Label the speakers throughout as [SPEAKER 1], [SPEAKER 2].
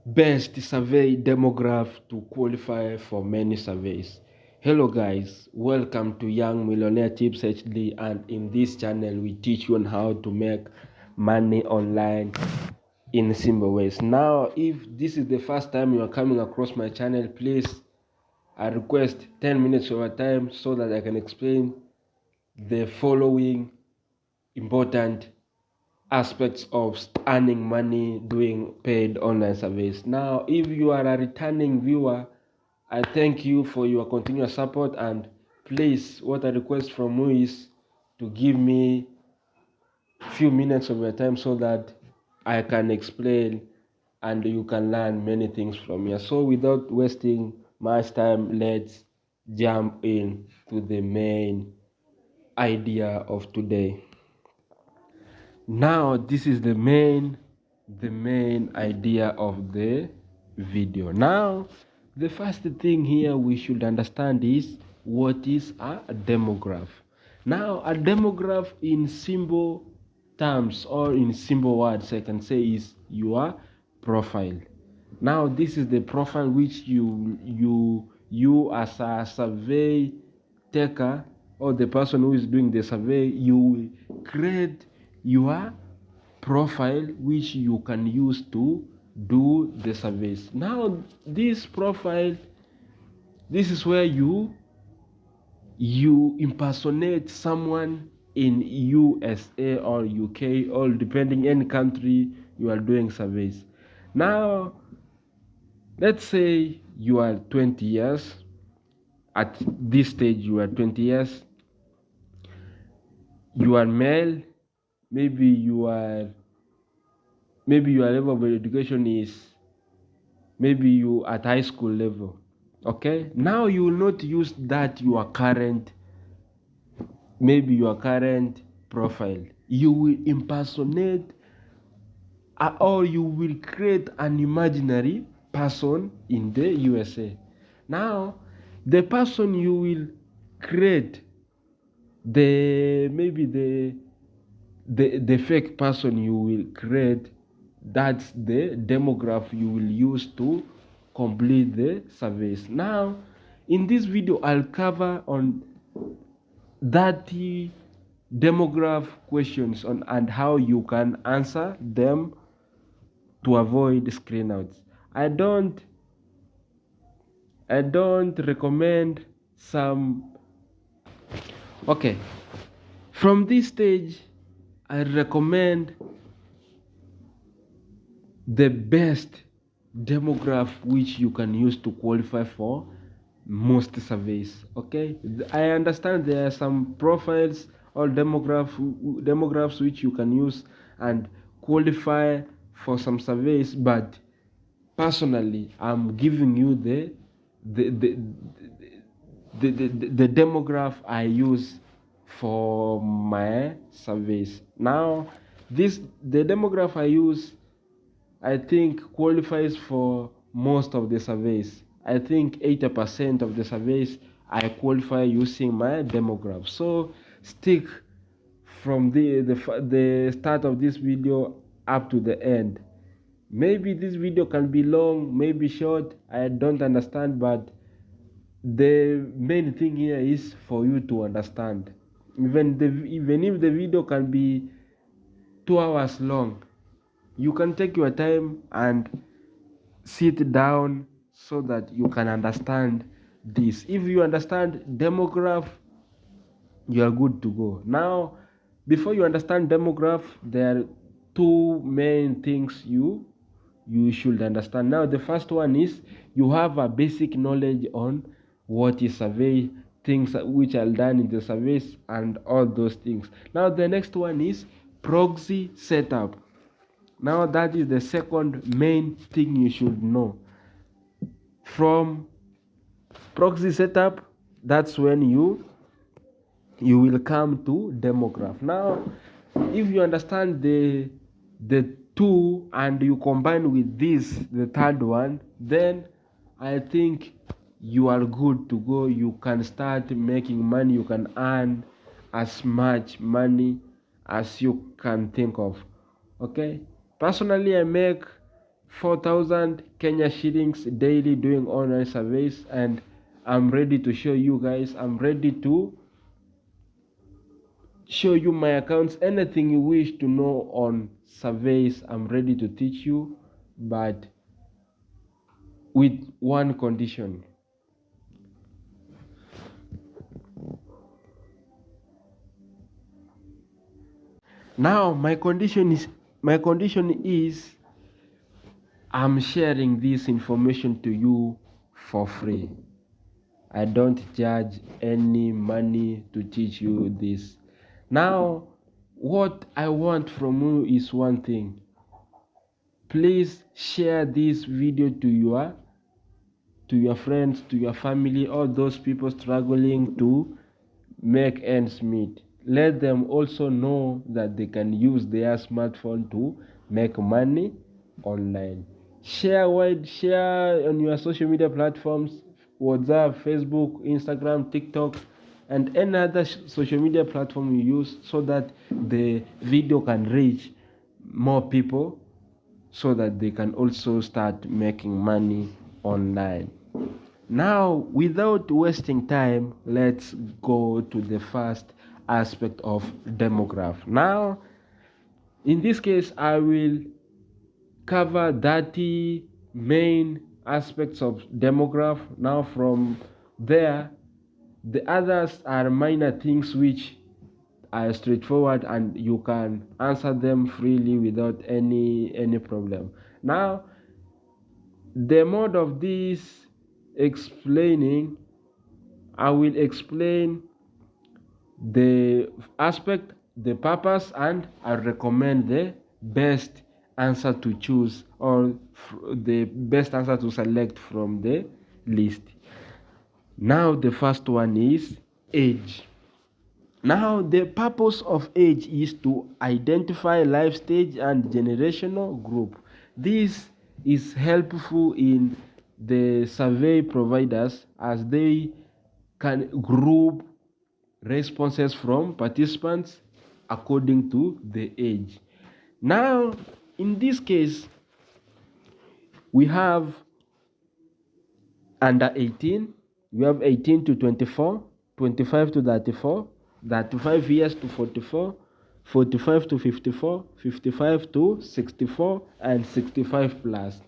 [SPEAKER 1] Best survey demograph to qualify for many surveys. Hello guys, welcome to Young Millionaire Tips HD, and in this channel we teach you on how to make money online in simple ways. Now, if this is the first time you are coming across my channel, please I request 10 minutes of your time so that I can explain the following important aspects of earning money doing paid online surveys. Now, if you are a returning viewer, I thank you for your continuous support, and please, what I request from you is to give me a few minutes of your time so that I can explain and you can learn many things from here. So without wasting much time, let's jump in to the main idea of today. Now this is the main idea of the video. Now the first thing here we should understand is what is a demograph. Now a demograph in simple terms or in simple words I can say is your profile. Now this is the profile which you as a survey taker or the person who is doing the survey, you will create your profile which you can use to do the surveys. Now this profile, this is where you impersonate someone in USA or UK or depending any country you are doing surveys. Now let's say you are 20 years. At this stage you are 20 years, you are male, maybe your level of education is maybe you at high school level. Okay, now you will not use that your current profile. You will impersonate or you will create an imaginary person in the USA. Now the person you will create, the fake person you will create, that's the demograph you will use to complete the surveys. Now in this video I'll cover on 30 demograph questions on and how you can answer them to avoid screenouts. I don't recommend some. Okay, from this stage I recommend the best demograph which you can use to qualify for most surveys. Okay, I understand there are some profiles or demographs which you can use and qualify for some surveys, but personally I'm giving you the demograph I use for my surveys. Now the demograph I use, I think, qualifies for most of the surveys. I think 80% of the surveys I qualify using my demograph. So stick from the start of this video up to the end. Maybe this video can be long, maybe short, I don't understand, but the main thing here is for you to understand. Even if the video can be 2 hours long, you can take your time and sit down so that you can understand this. If you understand demograph, you are good to go. Now before you understand demograph, there are two main things you should understand. Now the first one is you have a basic knowledge on what is survey, things which are done in the surveys and all those things. Now the next one is proxy setup. Now that is the second main thing you should know. From proxy setup, that's when you will come to demograph. Now if you understand the two and you combine with this, the third one, then I think you are good to go. You can start making money. You can earn as much money as you can think of. Okay, personally I make 4,000 Kenya shillings daily doing online surveys, and I'm ready to show you guys. I'm ready to show you my accounts. Anything you wish to know on surveys, I'm ready to teach you, but with one condition. Now my condition is I'm sharing this information to you for free. I don't charge any money to teach you this. Now, what I want from you is one thing. Please share this video to your friends, to your family, all those people struggling to make ends meet. Let them also know that they can use their smartphone to make money online. Share on your social media platforms, WhatsApp, Facebook, Instagram, TikTok, and any other social media platform you use, so that the video can reach more people, so that they can also start making money online. Now, without wasting time, let's go to the first aspect of Demograph. Now, in this case, I will cover 30 main aspects of Demograph. Now, from there, the others are minor things which are straightforward and you can answer them freely without any problem. Now, the mode of this explaining, I will explain the aspect, the purpose, and I recommend the best answer to choose, or the best answer to select from the list. Now the first one is age. Now the purpose of age is to identify life stage and generational group. This is helpful in the survey providers, as they can group responses from participants according to the age. Now, in this case, we have under 18, we have 18 to 24, 25 to 34, 35 years to 44, 45 to 54, 55 to 64, and 65 plus.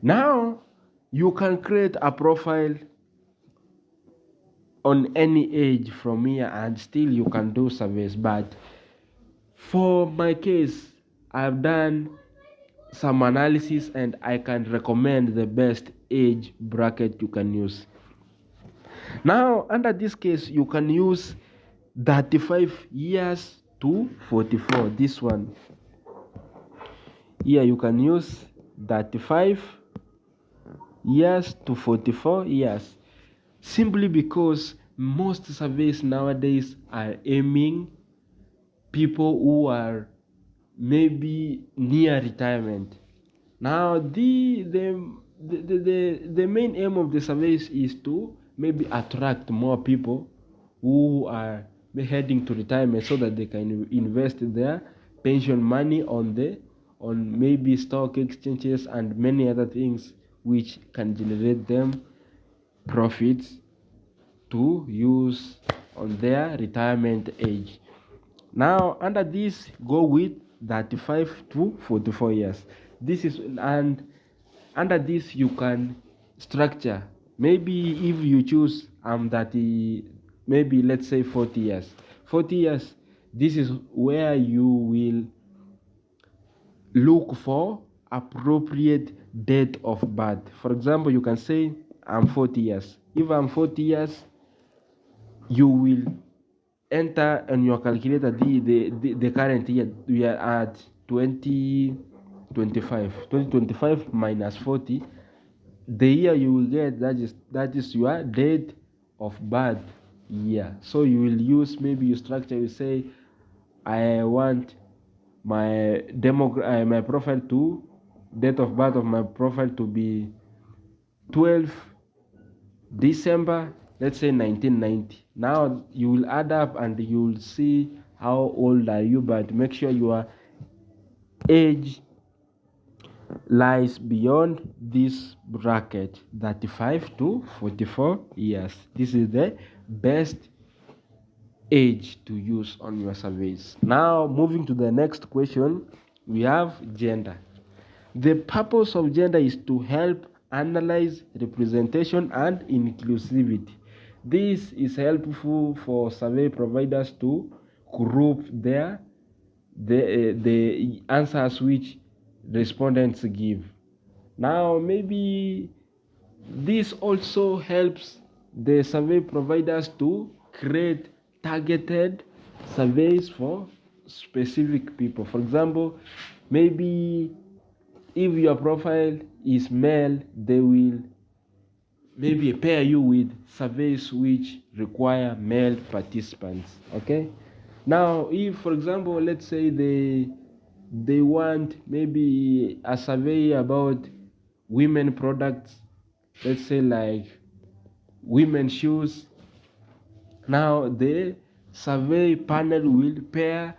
[SPEAKER 1] Now, you can create a profile on any age from here, and still you can do surveys. But for my case, I've done some analysis and I can recommend the best age bracket you can use. Now, under this case, you can use 35 years to 44. This one here, you can use 35 years to 44 years, simply because most surveys nowadays are aiming people who are maybe near retirement. Now, the main aim of the surveys is to maybe attract more people who are heading to retirement, so that they can invest their pension money on maybe stock exchanges and many other things which can generate them profits to use on their retirement age. Now, under this, go with 35 to 44 years. This is, and under this you can structure. Maybe if you choose 30, maybe let's say 40 years. 40 years, this is where you will look for appropriate date of birth. For example, you can say I'm 40 years. If I'm 40 years, you will enter on your calculator the current year. We are at 2025 minus 40. The year you will get, that is your date of birth year. So you will use, maybe you structure, you say I want my my profile to date of birth of my profile to be 12 December, let's say 1990. Now you will add up and you will see how old are you, but make sure your age lies beyond this bracket, 35 to 44 years. This is the best age to use on your surveys. Now, moving to the next question, we have gender. The purpose of gender is to help analyze representation and inclusivity. This is helpful for survey providers to group the answers which respondents give. Now, maybe this also helps the survey providers to create targeted surveys for specific people. For example, maybe if your profile is male, they will maybe pair you with surveys which require male participants. Okay. Now, if for example, let's say they want maybe a survey about women products, let's say like women shoes. Now the survey panel will pair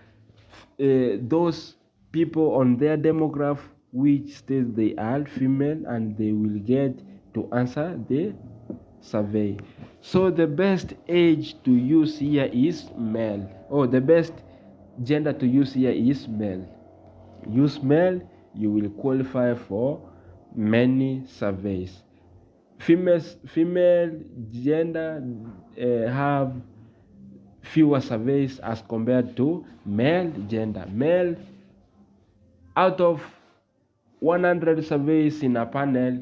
[SPEAKER 1] those people on their demograph which states they are female, and they will get to answer the survey. So the best age to use here is male. The best gender to use here is male. Use male, you will qualify for many surveys. Female gender have fewer surveys as compared to male gender. Male, out of 100 surveys in a panel,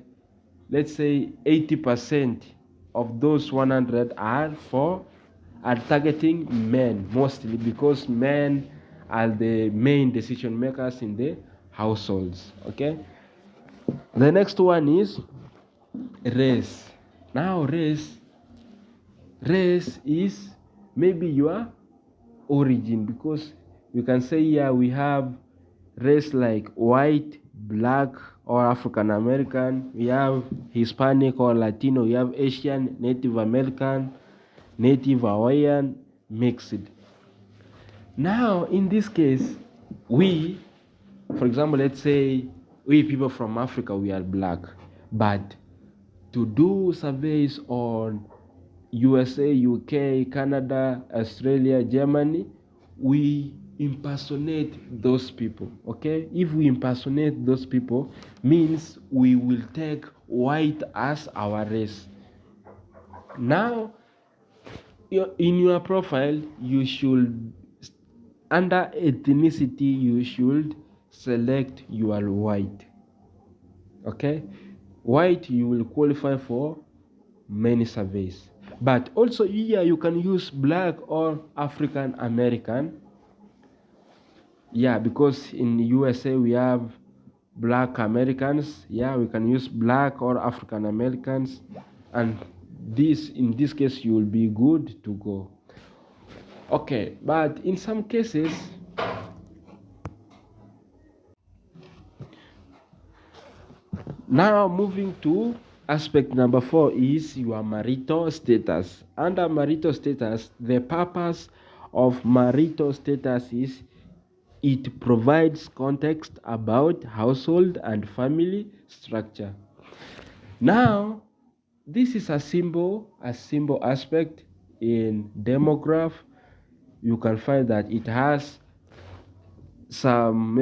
[SPEAKER 1] let's say 80% of those 100 are targeting men, mostly because men are the main decision makers in the households. Okay. The next one is race. Now race is maybe your origin, because we can say here we have race like white, black, or African American. We have Hispanic or Latino. We have Asian, Native American, Native Hawaiian, mixed. Now in this case, we, for example, let's say we people from Africa, we are black, but to do surveys on USA, UK, Canada, Australia, Germany, we impersonate those people. Okay, if we impersonate those people, means we will take white as our race. Now in your profile, you should, under ethnicity, you should select your white. Okay, white, you will qualify for many surveys. But also here you can use black or African American. Yeah, because in USA we have black Americans. Yeah, we can use black or African Americans, and in this case you will be good to go. Okay, but in some cases, now moving to aspect number 4 is your marital status. Under marital status, the purpose of marital status is it provides context about household and family structure. Now, this is a simple aspect in Demograph. You can find that it has some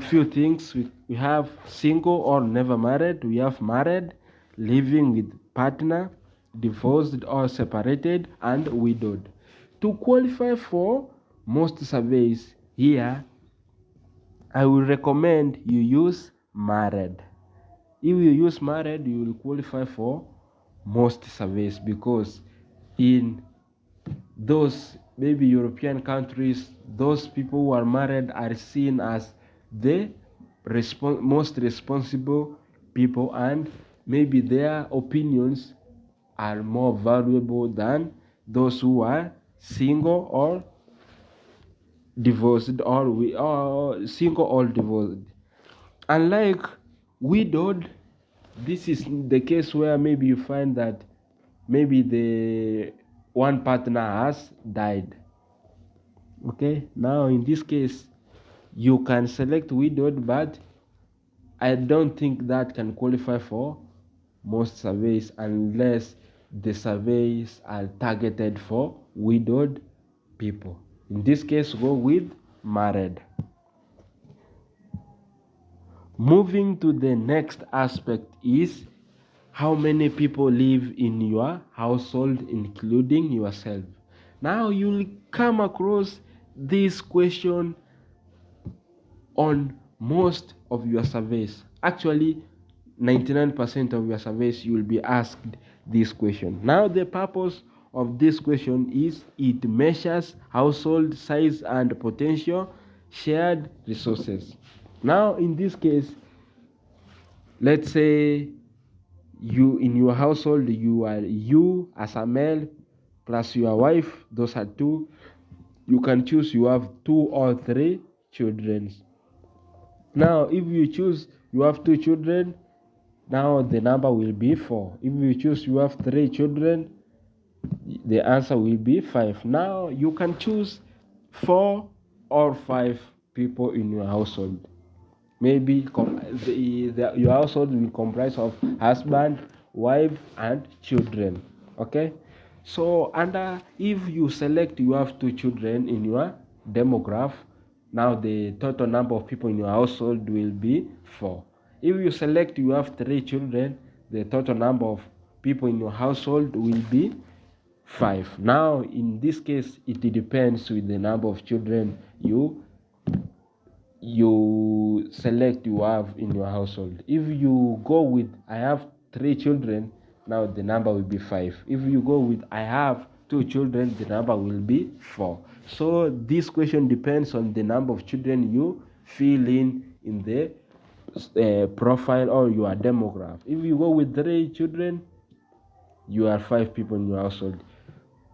[SPEAKER 1] few things. We have single or never married. We have married, living with partner, divorced or separated, and widowed. To qualify for most surveys here, I will recommend you use married. If you use married, you will qualify for most surveys, because in those maybe European countries, those people who are married are seen as the most responsible people, and maybe their opinions are more valuable than those who are single or divorced, or single or divorced. Unlike widowed, this is the case where maybe you find that maybe the one partner has died. Okay, now in this case, you can select widowed, but I don't think that can qualify for most surveys unless the surveys are targeted for widowed people. In this case, go with married. Moving to the next aspect is how many people live in your household, including yourself. Now you'll come across this question on most of your surveys. Actually, 99% of your surveys you will be asked this question. Now the purpose of this question is it measures household size and potential shared resources. Now in this case, let's say you in your household you are you as a male plus your wife, those are two. You can choose you have 2 or 3 children. Now if you choose you have 2 children, now the number will be 4. If you choose you have 3 children, the answer will be 5. Now you can choose 4 or 5 people in your household. Maybe your household will comprise of husband, wife, and children. Okay, so under if you select you have 2 children in your demograph, now the total number of people in your household will be 4. If you select you have 3 children, the total number of people in your household will be 5. Now in this case it depends with the number of children you select you have in your household. If you go with I have 3 children, now the number will be 5. If you go with I have 2 children, the number will be 4. So this question depends on the number of children you fill in the profile or your demograph. If you go with 3 children, you are 5 people in your household.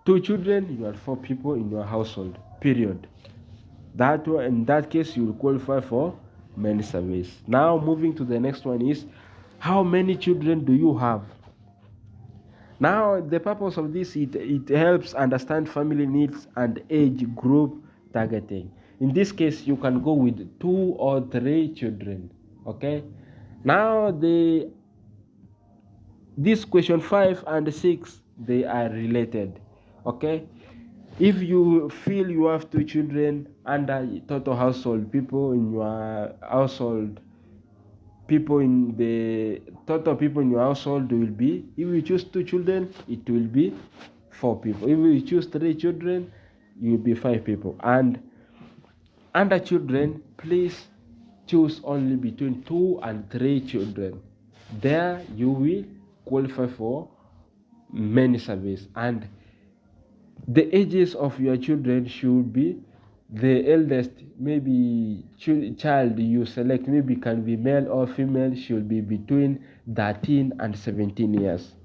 [SPEAKER 1] 2 children, you are 4 people in your household, period. That one, in that case, you will qualify for many surveys. Now, moving to the next one is how many children do you have? Now, the purpose of this it helps understand family needs and age group targeting. In this case, you can go with 2 or 3 children. Okay. Now, this question 5 and 6 they are related. Okay. If you feel you have 2 children under total household people in your household, people in the total people in your household will be, if you choose 2 children, it will be 4 people. If you choose 3 children, you will be 5 people. And under children, please choose only between 2 and 3 children. There you will qualify for many surveys. And the ages of your children should be the eldest, maybe child you select, maybe can be male or female, should be between 13 and 17 years.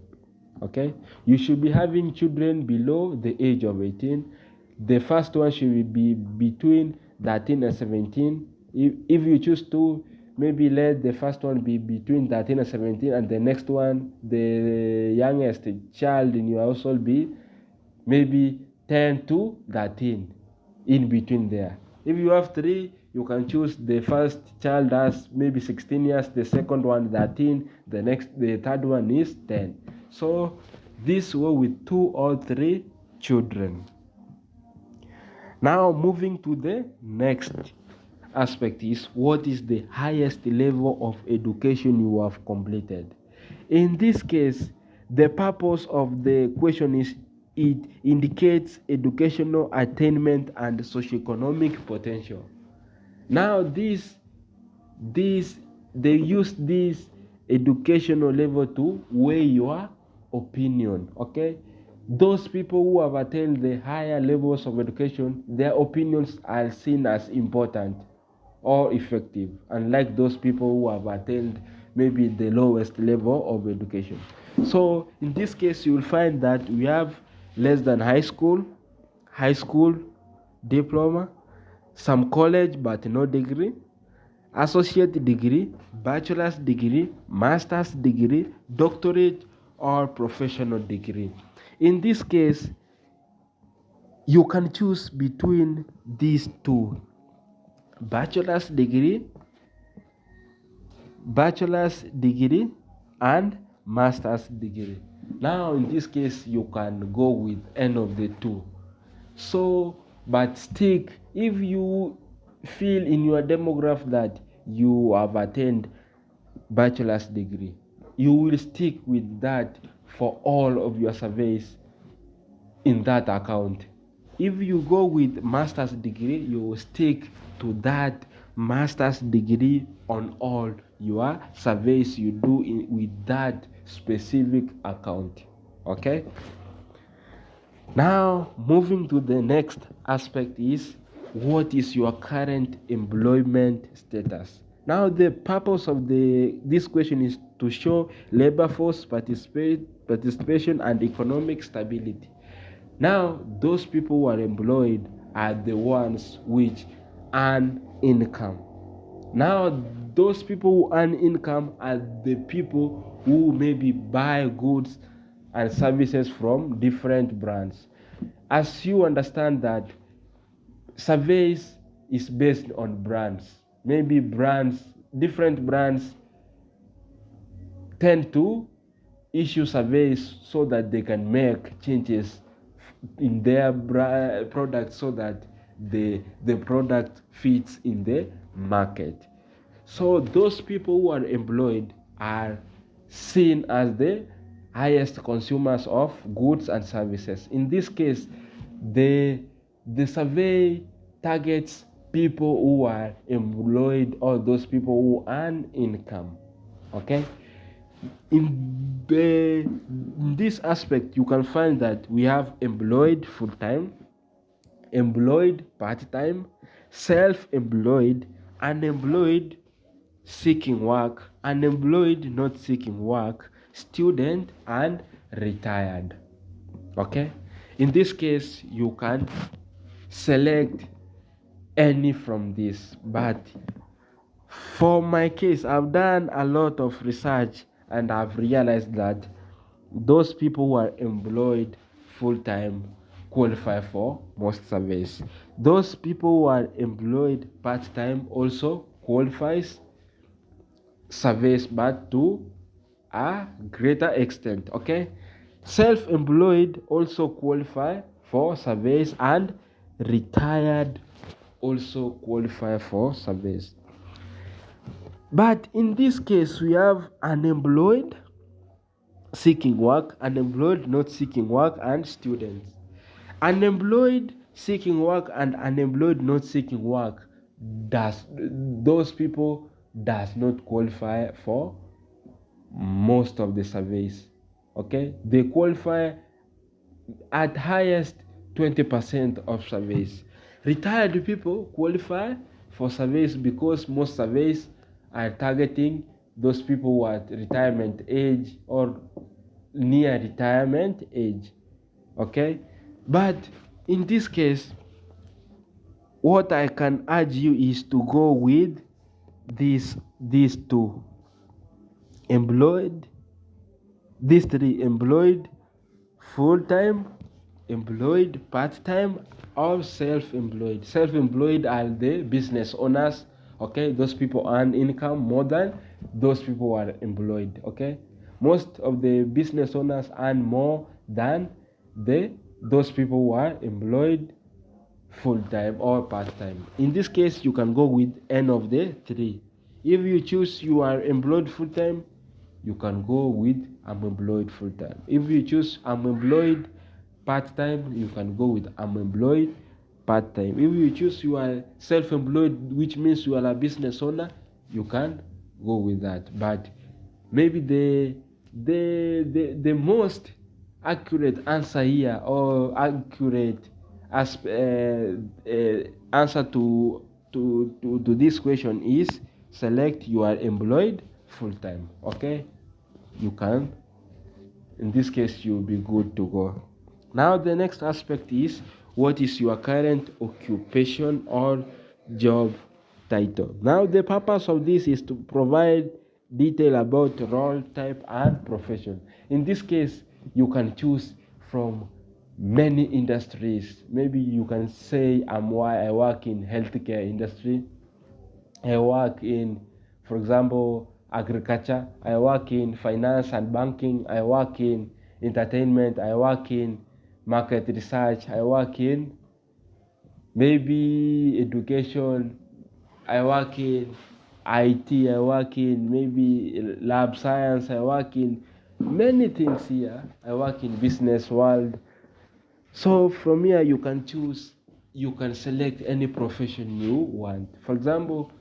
[SPEAKER 1] Okay, you should be having children below the age of 18. The first one should be between 13 and 17. If you choose to, maybe let the first one be between 13 and 17, and the next one, the youngest child in your household, be maybe 10 to 13, in between there. If you have 3, you can choose the first child as maybe 16 years, the second one 13, the third one is 10. So this way with 2 or 3 children. Now moving to the next aspect is what is the highest level of education you have completed. In this case, the purpose of the question is it indicates educational attainment and socioeconomic potential. Now they use this educational level to weigh your opinion. Okay, those people who have attained the higher levels of education, their opinions are seen as important or effective, unlike those people who have attained maybe the lowest level of education. So in this case, you will find that we have less than high school diploma, some college but no degree, associate degree, bachelor's degree, master's degree, doctorate, or professional degree. In this case, you can choose between these two: bachelor's degree and master's degree. Now in this case you can go with any of the two. So but stick, if you feel in your demograph that you have attained bachelor's degree, you will stick with that for all of your surveys in that account. If you go with master's degree, you will stick to that master's degree on all your surveys you do with that specific account. Okay, now moving to the next aspect is, what is your current employment status? Now the purpose of this question is to show labor force participation and economic stability. Now those people who are employed are the ones which earn income. Now those people who earn income are the people who maybe buy goods and services from different brands. As you understand that surveys is based on brands, maybe different brands tend to issue surveys so that they can make changes in their product so that the product fits in the market. So those people who are employed are seen as the highest consumers of goods and services. In this case, the survey targets people who are employed or those people who earn income. Okay, in this aspect you can find that we have employed full-time, employed part-time, self-employed, unemployed seeking work, unemployed not seeking work, student, and retired. Okay, in this case you can select any from this, but for my case I've done a lot of research and I've realized that those people who are employed full-time qualify for most surveys. Those people who are employed part-time also qualifies surveys, but to a greater extent. Okay, self-employed also qualify for surveys, and retired also qualify for surveys. But in this case we have unemployed seeking work, unemployed not seeking work, and students. Unemployed seeking work and unemployed not seeking work, those people does not qualify for most of the surveys. Okay, they qualify at highest 20% of surveys. Retired people qualify for surveys because most surveys are targeting those people who are at retirement age or near retirement age. Okay, but in this case what I can urge you is to go with these two: employed, these three: employed full-time, employed part-time, or self-employed. Self-employed are the business owners. Okay, those people earn income more than those people who are employed. Okay, most of the business owners earn more than those people who are employed full-time or part-time. In this case you can go with any of the three. If you choose you are employed full-time, you can go with I'm employed full-time. If you choose I'm employed part-time, you can go with I'm employed part-time. If you choose you are self-employed, which means you are a business owner, you can go with that. But maybe the most accurate answer here, or accurate answer to this question is select you are employed full-time. Okay, you can, in this case you'll be good to go. Now the next aspect is, what is your current occupation or job title? Now the purpose of this is to provide detail about role type and profession. In this case you can choose from many industries. Maybe you can say I work in healthcare industry. I work in, for example, agriculture. I work in finance and banking. I work in entertainment. I work in market research. I work in maybe education. I work in IT. I work in maybe lab science. I work in many things here. I work in business world. So from here you can choose, you can select any profession you want. For example,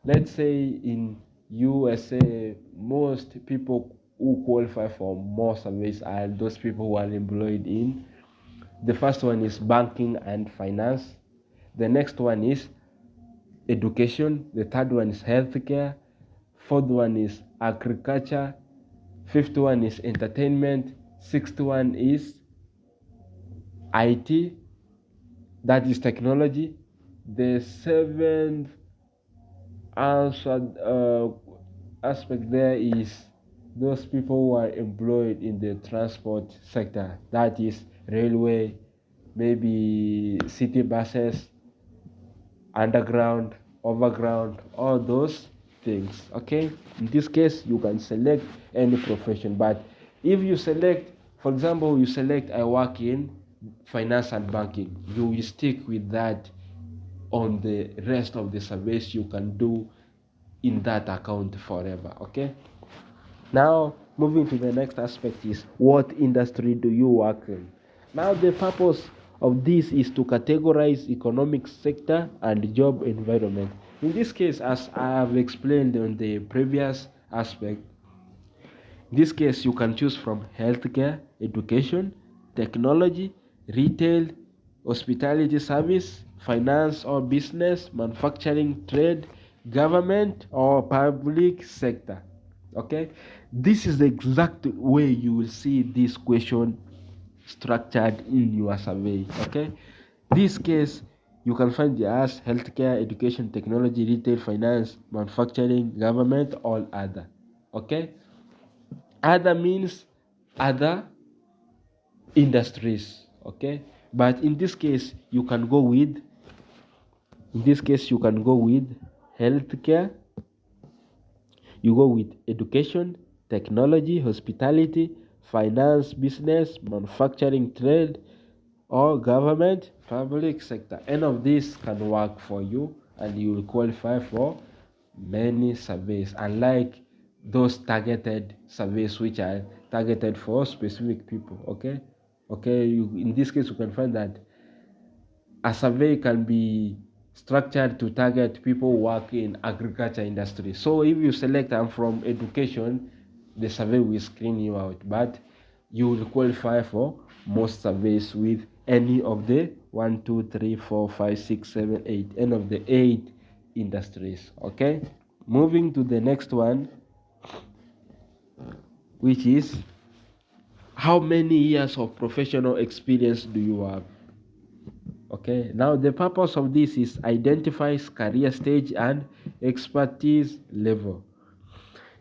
[SPEAKER 1] let's say in USA, most people who qualify for more surveys are those people who are employed in. The first one is banking and finance. The next one is education. The third one is healthcare. Fourth one is agriculture. Fifth one is entertainment. Sixth one is IT, that is technology. The seventh answer, aspect there is those people who are employed in the transport sector, that is railway, maybe city buses, underground, overground, all those things. Okay, in this case you can select any profession, but if you select, for example, you select I work in finance and banking, you will stick with that on the rest of the surveys you can do in that account forever. Okay, now moving to the next aspect is what industry do you work in. Now the purpose of this is to categorize economic sector and job environment. In this case, as I have explained on the previous aspect, in this case you can choose from healthcare, education, technology, retail, hospitality service, finance or business, manufacturing, trade, government or public sector. Okay, this is the exact way you will see this question structured in your survey. Okay, this case you can find the as healthcare, education, technology, retail, finance, manufacturing, government, all other. Okay, other means other industries. Okay, but in this case you can go with, healthcare, you go with education, technology, hospitality, finance, business, manufacturing, trade, or government, public sector. Any of these can work for you and you will qualify for many surveys, unlike those targeted surveys which are targeted for specific people. Okay, in this case you can find that a survey can be structured to target people who work in agriculture industry. So if you select I'm from education, the survey will screen you out, but you will qualify for most surveys with any of the 1, 2, 3, 4, 5, 6, 7, 8, any of the 8 industries. Okay, moving to the next one, which is how many years of professional experience do you have. Okay, now the purpose of this is identifies career stage and expertise level.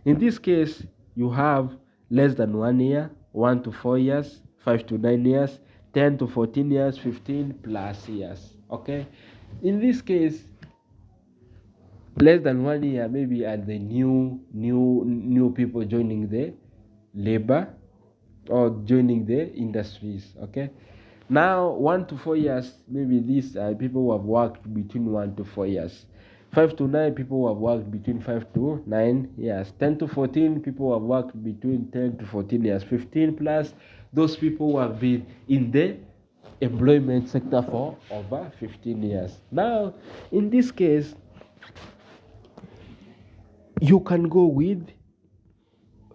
[SPEAKER 1] In this case, you have less than 1 year, 1 to 4 years, 5 to 9 years, 10 to 14 years, 15 plus years. Okay, in this case, less than 1 year maybe are the new people joining the labor or joining the industries. Okay, now 1 to 4 years, maybe these are people who have worked between 1 to 4 years. 5 to 9 people who have worked between 5 to 9 years. 10 to 14 people who have worked between 10 to 14 years. 15 plus those people who have been in the employment sector for over 15 years. Now in this case you can go with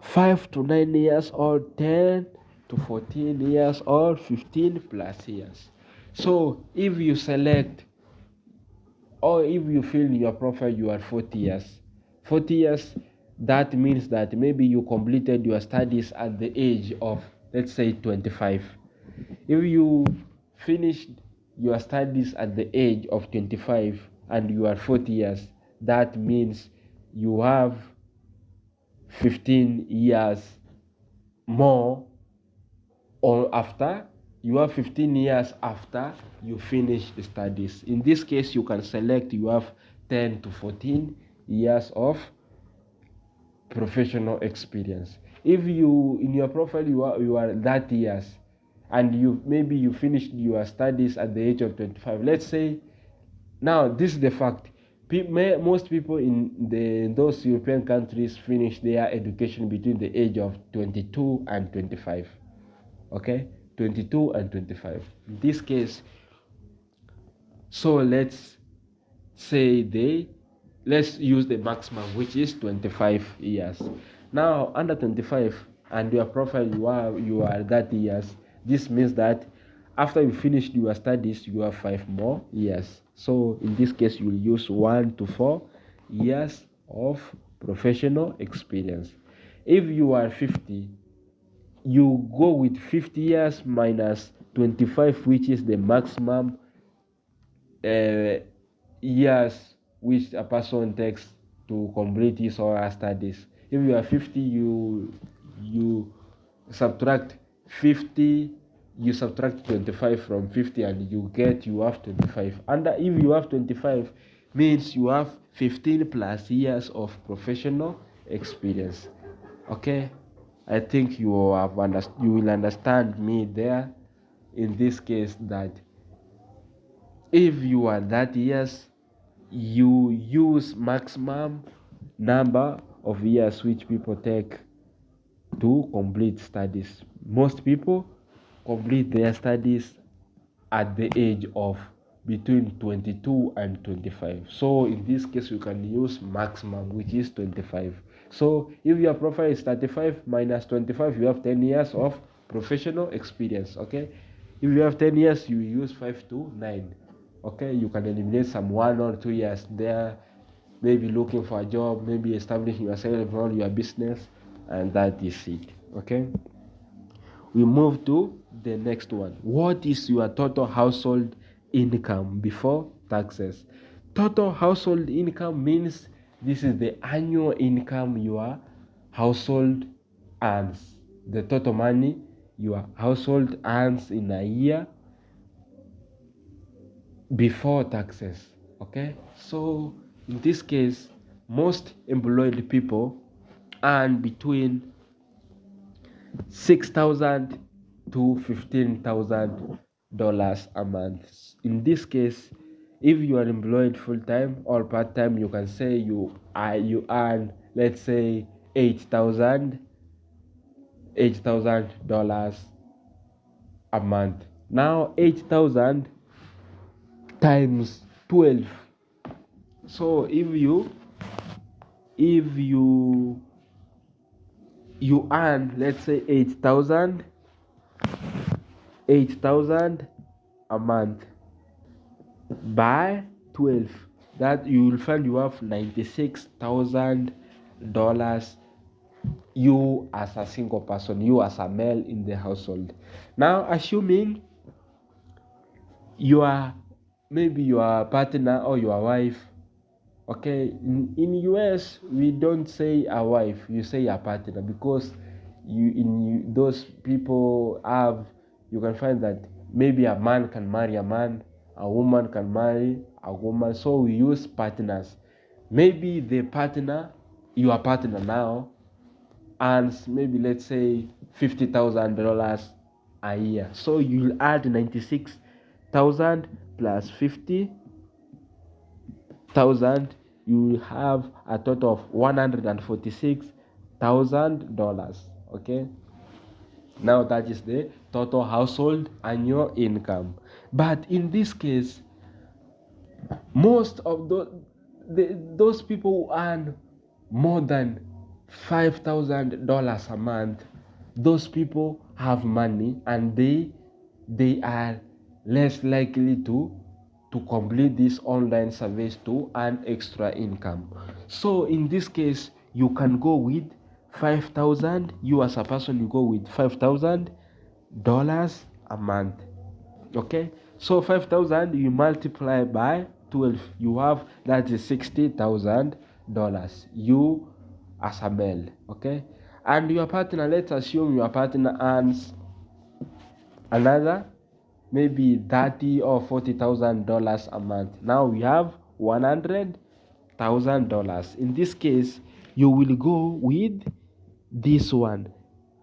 [SPEAKER 1] 5 to 9 years or 10 to 14 years or 15 plus years. So if you select, or if you fill in your profile you are 40 years, that means that maybe you completed your studies at the age of, let's say, 25. If you finished your studies at the age of 25 and you are 40 years, that means you have 15 years more or after you have 15 years after you finish the studies. In this case, you can select you have 10 to 14 years of professional experience. If you in your profile you are 30 years and you finished your studies at the age of 25, let's say. Now this is the fact. Most people in those European countries finish their education between the age of 22 and 25. Okay, 22 and 25. In this case, so let's use the maximum, which is 25 years. Now under 25 and your profile you are 30 years. This means that after you finished your studies you have 5 more years. So in this case you will use 1 to 4 years of professional experience. If you are 50, you go with 50 years minus 25, which is the maximum years which a person takes to complete his or her studies. If you are 50, you subtract 50, you subtract 25 from 50 and you have 25. And if you have 25, means you have 15 plus years of professional experience. Okay, I think you will understand me there in this case, that if you are 30 years, you use maximum number of years which people take to complete studies. Most people complete their studies at the age of between 22 and 25. So in this case you can use maximum, which is 25. So if your profile is 35 minus 25, you have 10 years of professional experience. Okay, if you have 10 years, you use 5 to 9. Okay, you can eliminate some 1 or 2 years there, maybe looking for a job, maybe establishing yourself or your business, and that is it. Okay, we move to the next one. What is your total household income before taxes? Total household income means this is the annual income your household earns, the total money your household earns in a year before taxes. Okay, so in this case, most employed people earn between $6,000 to $15,000 a month. In this case, if you are employed full time or part time, you can say you earn, let's say, $8,000 a month. Now 8,000 times 12. So if you earn, let's say, 8,000 a month by 12, that you will find you have $96,000, you as a single person, you as a male in the household. Now assuming maybe your partner or your wife. Okay, in US we don't say a wife, you say a partner, because those people you can find that maybe a man can marry a man, a woman can marry a woman, so we use partners. Maybe your partner now earns, maybe let's say, $50,000 a year, so you'll add 96,000 plus 50,000, you will have a total of $146,000. Okay, now that is the total household annual income. But in this case, most of those people who earn more than $5,000 a month, those people have money and they are less likely to complete these online surveys to earn extra income. So in this case, you can go with 5,000. You as a person, you go with $5,000 a month. Okay, so 5,000 you multiply by 12, you have, that is $60,000, you as a male. Okay, and your partner, let's assume your partner earns another maybe $30,000 or $40,000 a month. Now we have $100,000. In this case, you will go with this one,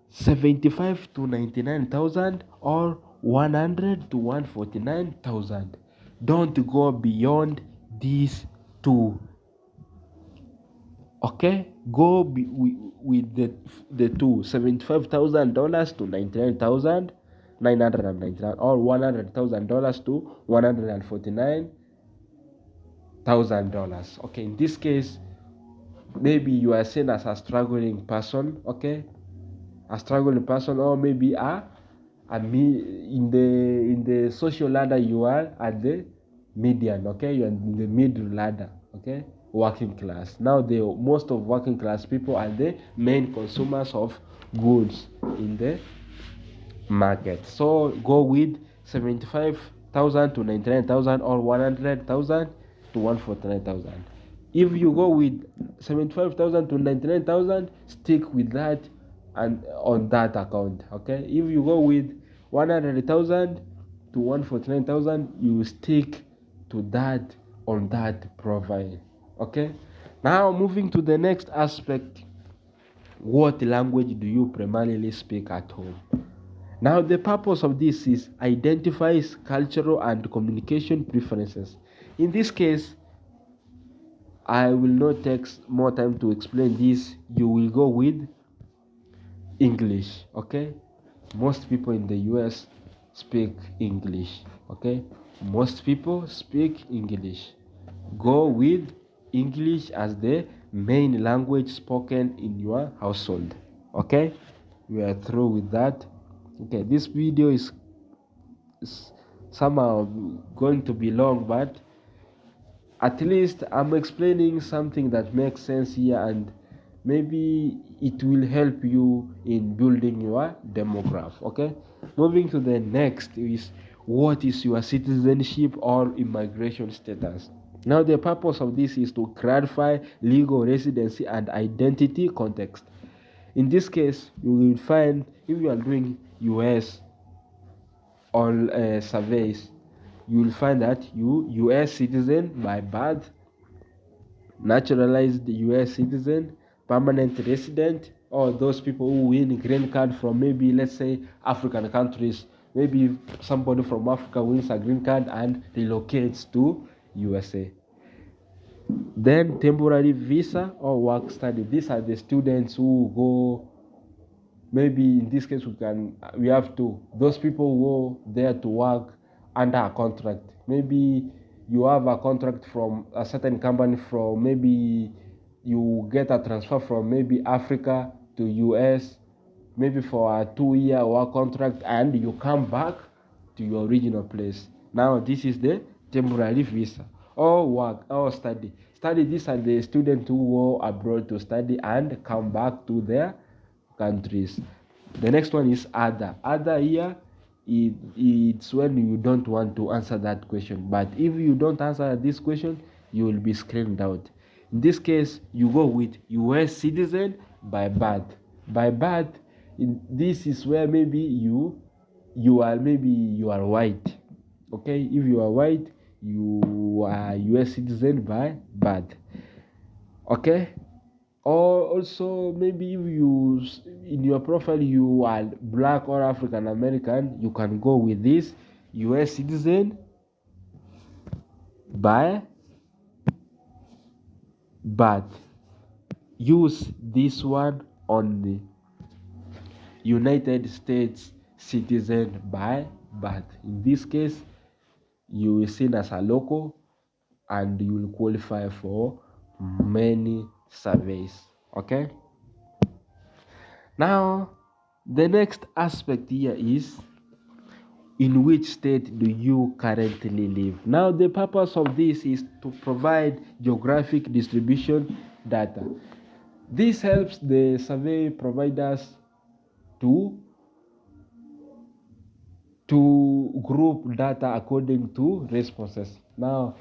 [SPEAKER 1] 75 to 99,000 or 100 to 149,000. Don't go beyond these two. Okay, go with the two, $75,000 to 99,999 or $100,000 to $149,000. Okay, in this case, maybe you are seen as a struggling person. Okay, a struggling person, or maybe in the social ladder you are at the median. Okay, you are in the middle ladder. Okay, working class. Now most of working class people are the main consumers of goods in the market. So go with 75,000 to 99,000 or 100,000 to 149,000. If you go with 75,000 to 99,000, stick with that and on that account. Okay, if you go with 100,000 to 149,000, you stick to that on that profile. Okay, now moving to the next aspect, what language do you primarily speak at home? Now, the purpose of this is identifies cultural and communication preferences. In this case, I will not take more time to explain this. You will go with English. Okay, most people in the US speak English. Okay, most people speak English. Go with English as the main language spoken in your household. Okay, we are through with that. Okay, this video is somehow going to be long, but at least I'm explaining something that makes sense here, and maybe it will help you in building your demograph. Okay, moving to the next is, what is your citizenship or immigration status? Now, the purpose of this is to clarify legal residency and identity context. In this case, you will find, if you are doing US or surveys, you will find that you US citizen by birth, naturalized US citizen, permanent resident, or those people who win green card from maybe, let's say, African countries. Maybe somebody from Africa wins a green card and relocates to USA. Then temporary visa or work study. These are the students who go, maybe in this case we have to, those people who go there to work under a contract. Maybe you have a contract from a certain company, from maybe you get a transfer from maybe Africa to US, maybe for a 2-year work contract, and you come back to your original place. Now this is the temporary visa. Or work or study. These are the students who go abroad to study and come back to their countries. The next one is other. Other here, it's when you don't want to answer that question. But if you don't answer this question, you will be screened out. In this case, you go with US citizen by birth. By birth, this is where maybe you are white. Okay, if you are white, you are US citizen by birth. Okay, or also maybe if you in your profile you are black or African American, you can go with this US citizen by birth. Use this one on the United States citizen by birth. In this case, you will seen as a local and you will qualify for many surveys. Okay, now the next aspect here is, in which state do you currently live? Now, the purpose of this is to provide geographic distribution data. This helps the survey providers to group data according to responses. Now,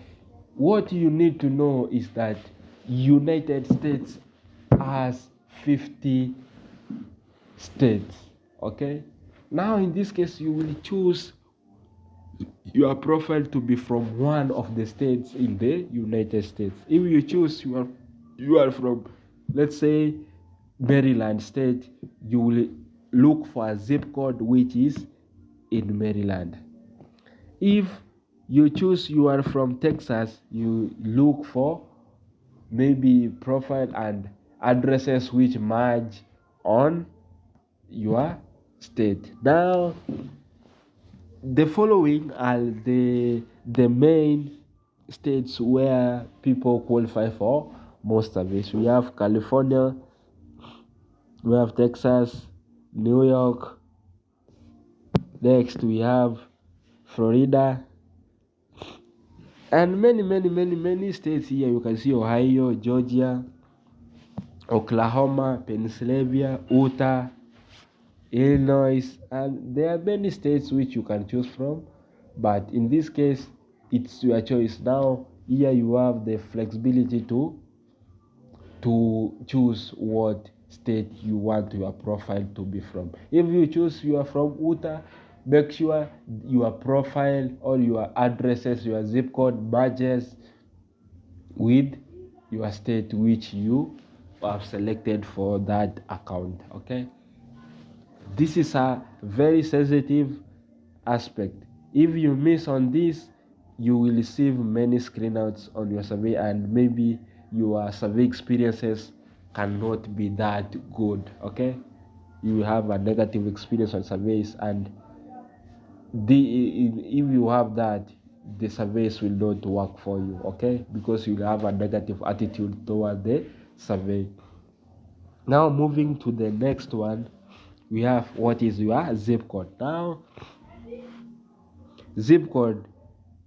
[SPEAKER 1] what you need to know is that United States has 50 states. Okay, Now in this case, you will choose your profile to be from one of the states in the United States. If you choose you are from, let's say, Maryland state, you will look for a zip code which is in Maryland. If you choose you are from Texas, you look for maybe profile and addresses which match on your state. Now the following are the main states where people qualify for most service. We have California, we have Texas, New York. Next we have Florida, and many states here. You can see Ohio, Georgia, Oklahoma, Pennsylvania, Utah, Illinois, and there are many states which you can choose from, but in this case it's your choice. Now here you have the flexibility to choose what state you want your profile to be from. If you choose you are from Utah, make sure your profile or your addresses, your zip code matches with your state which you have selected for that account. Okay, this is a very sensitive aspect. If you miss on this, you will receive many screenouts on your survey, and maybe your survey experiences cannot be that good. Okay, you have a negative experience on surveys, and if you have that, the surveys will not work for you. Okay, because you have a negative attitude toward the survey. Now moving to the next one, we have what is your zip code. Now zip code,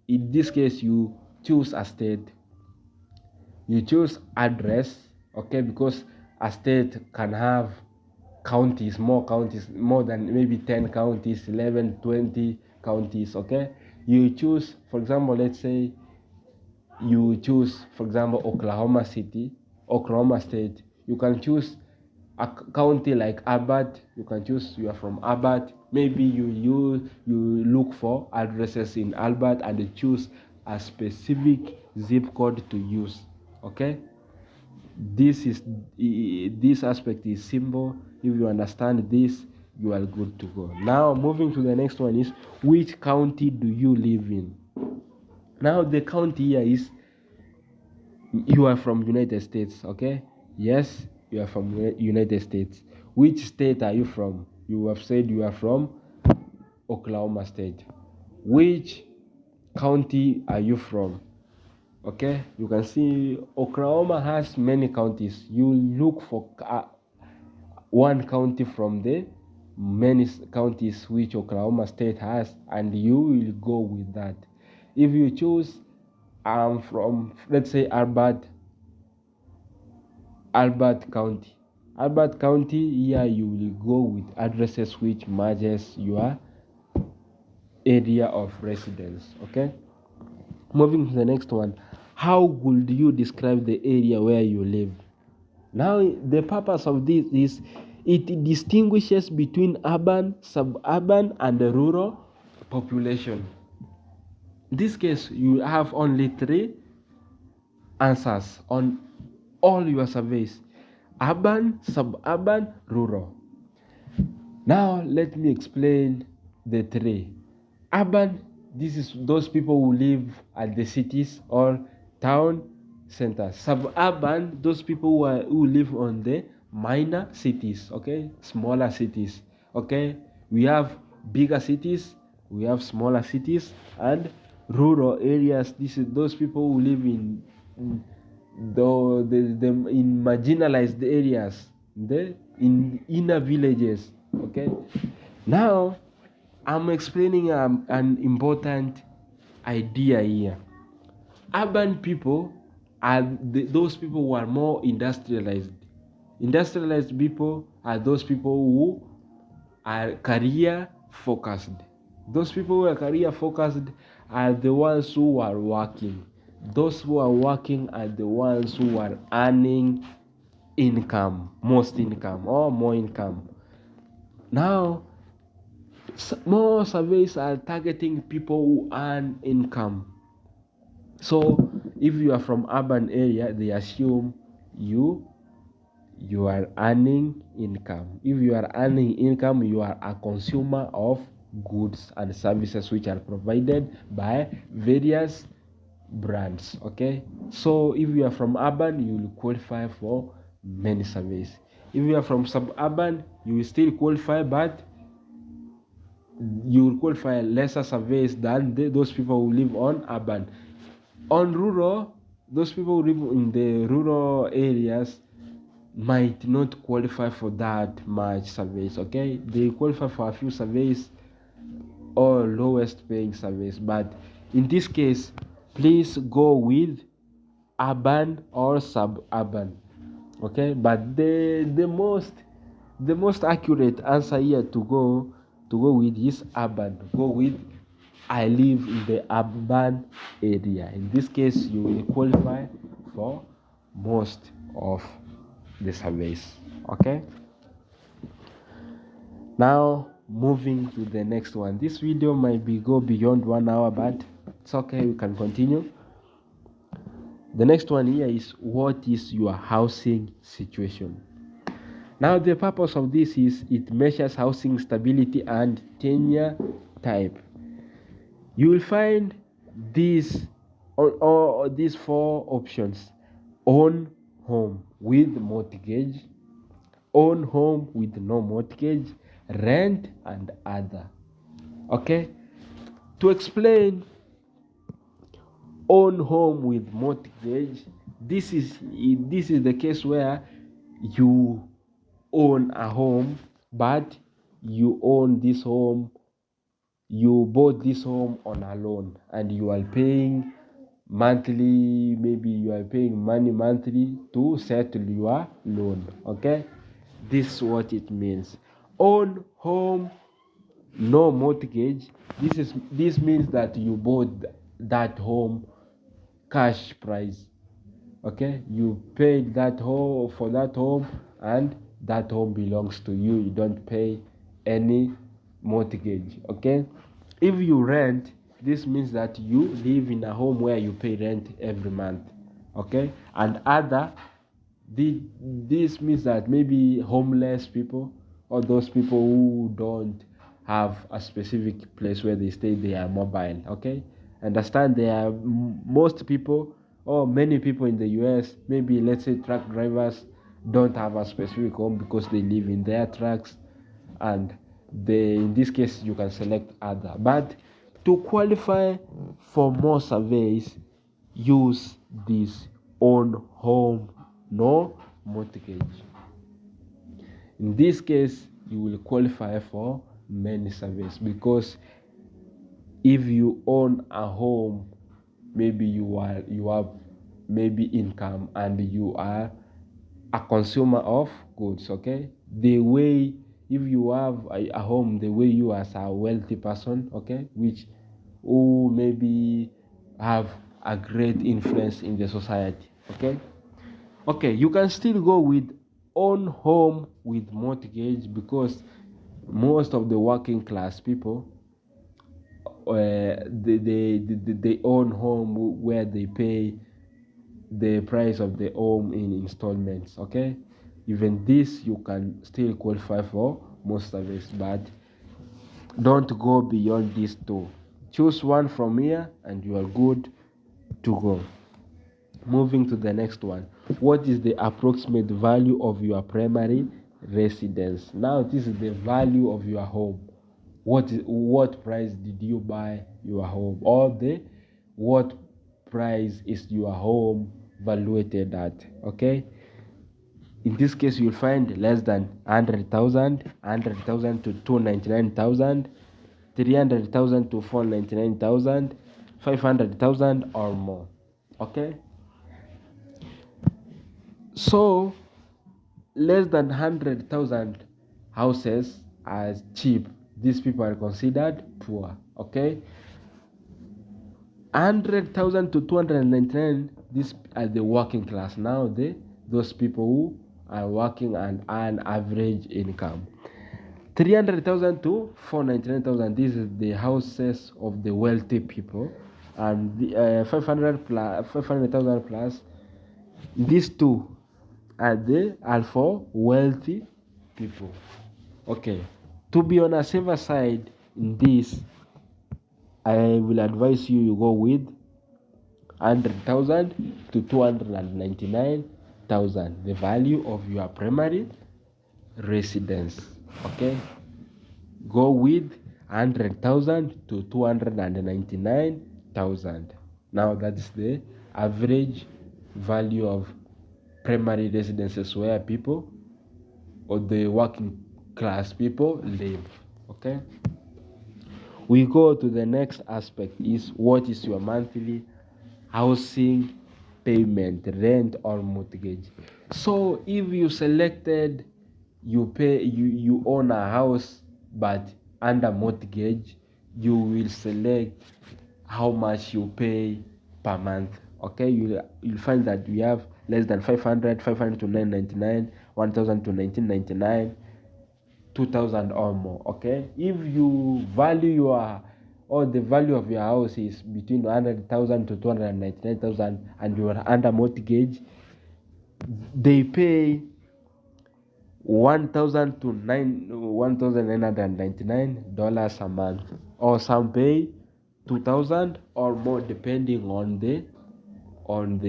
[SPEAKER 1] in this case you choose a state, you choose address. Okay, because a state can have counties, more than maybe 10 counties, 11, 20 counties. Okay, you choose, for example, let's say you choose, for example, Oklahoma State. You can choose a county like Abbott. You can choose you are from Abbott. Maybe you look for addresses in Abbott and you choose a specific zip code to use. Okay, this aspect is simple. If you understand this, you are good to go. Now moving to the next one is, which county do you live in? Now the county here is, you are from United States. Okay, yes, you are from United States. Which state are you from? You have said you are from Oklahoma State. Which county are you from? Okay, you can see Oklahoma has many counties. You look for one county from the many counties which Oklahoma State has, and you will go with that. If you choose from, let's say, Abbott County. Abbott County, here you will go with addresses which matches your area of residence. Okay, moving to the next one, how would you describe the area where you live? Now the purpose of this is it distinguishes between urban, suburban, and the rural population. In this case, you have only 3 answers on all your surveys: urban, suburban, rural. Now let me explain the 3. Urban, this is those people who live at the cities or town centers. Suburban, those people who live on the minor cities. Okay, smaller cities. Okay, we have bigger cities, we have smaller cities, and rural areas. This is those people who live in in marginalized areas, in inner villages. Okay, now I'm explaining an important idea here. Urban people are those people who are more industrialized. Industrialized people are those people who are career focused. Those people who are career focused are the ones who are working. Those who are working are the ones who are earning income, most income or more income. Now, More surveys are targeting people who earn income. So if you are from urban area, they assume you are earning income. If you are earning income, you are a consumer of goods and services which are provided by various brands. Okay, so if you are from urban, you will qualify for many surveys. If you are from suburban, you will still qualify, but you will qualify lesser surveys than those people who live on urban. On rural, those people who live in the rural areas might not qualify for that much surveys. Okay, they qualify for a few surveys or lowest paying surveys, but in this case, please go with urban or suburban. Okay, but the most accurate answer here to go with is urban. Go with I live in the urban area. In this case, you will qualify for most of the surveys. Okay, now moving to the next one. This video might go beyond 1 hour, but it's okay, we can continue. The next one here is, what is your housing situation? Now the purpose of this is it measures housing stability and tenure type. You will find these or these four options: own home with mortgage, own home with no mortgage, rent, and other. Okay, to explain own home with mortgage, this is the case where you own a home, but you own this home, you bought this home on a loan, and you are paying monthly. Maybe you are paying money monthly to settle your loan. Okay, this is what it means. Own home, no mortgage. This means that you bought that home cash price. Okay, you paid that home for that home, and that home belongs to you. You don't pay any mortgage. Okay, if you rent, this means that you live in a home where you pay rent every month. Okay, and other, this means that maybe homeless people or those people who don't have a specific place where they stay, they are mobile. Okay, understand, there are most people or many people in the US, maybe let's say truck drivers, don't have a specific home because they live in their trucks, and in this case you can select other. But to qualify for more surveys, use this own home, no mortgage. In this case, you will qualify for many surveys, because if you own a home, maybe you have maybe income and you are a consumer of goods. Okay, the way, if you have a home, the way you as a wealthy person, okay, which who maybe have a great influence in the society. Okay, you can still go with own home with mortgage, because most of the working class people, they own home where they pay the price of the home in installments. Okay, even this you can still qualify for most service, but don't go beyond these two. Choose one from here and you are good to go. Moving to the next one. What is the approximate value of your primary residence? Now this is the value of your home. What price did you buy your home, or what price is your home valuated at? Okay, in this case you'll find less than 100,000, 100,000 to 299,000, 300,000 to 499,000, 500,000 or more. Okay, so less than 100,000 houses are cheap. These people are considered poor. Okay, 100,000 to 299, these are the working class. Now those people who are working and earn average income. 300,000 to 499,000. This is the houses of the wealthy people, and the 500,000 plus. These two are for wealthy people. Okay. To be on a safer side in this, I will advise you go with 100,000 to 299,000, the value of your primary residence. Okay, go with 100,000 to 299,000. Now that's the average value of primary residences where people or the working class people live. Okay, we go to the next aspect, is what is your monthly housing payment, rent or mortgage. So if you selected you own a house but under mortgage, you will select how much you pay per month. Okay, you'll find that we have less than 500 to 999, 1000 to 1999, 2000 or more. Okay, if you value the value of your house is between 100,000 to 299,000 and you are under mortgage, they pay 1,000 to $1,999 a month, or some pay 2,000 or more, depending on the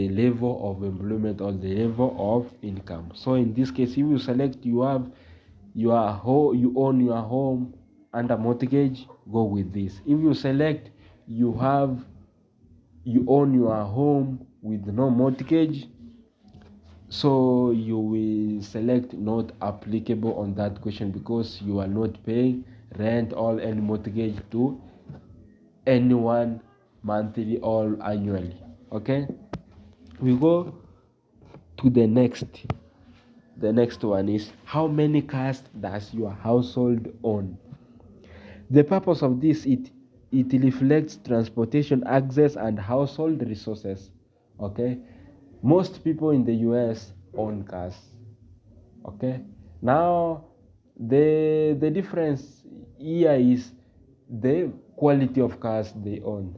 [SPEAKER 1] level of employment or the level of income. So in this case, if you select you own your home under mortgage, go with this. If you select you own your home with no mortgage, so you will select not applicable on that question, because you are not paying rent or any mortgage to anyone monthly or annually. Okay, we go to the next one, is how many cars does your household own. The purpose of this, it reflects transportation access and household resources. Okay, most people in the US own cars. Okay, now the difference here is the quality of cars they own.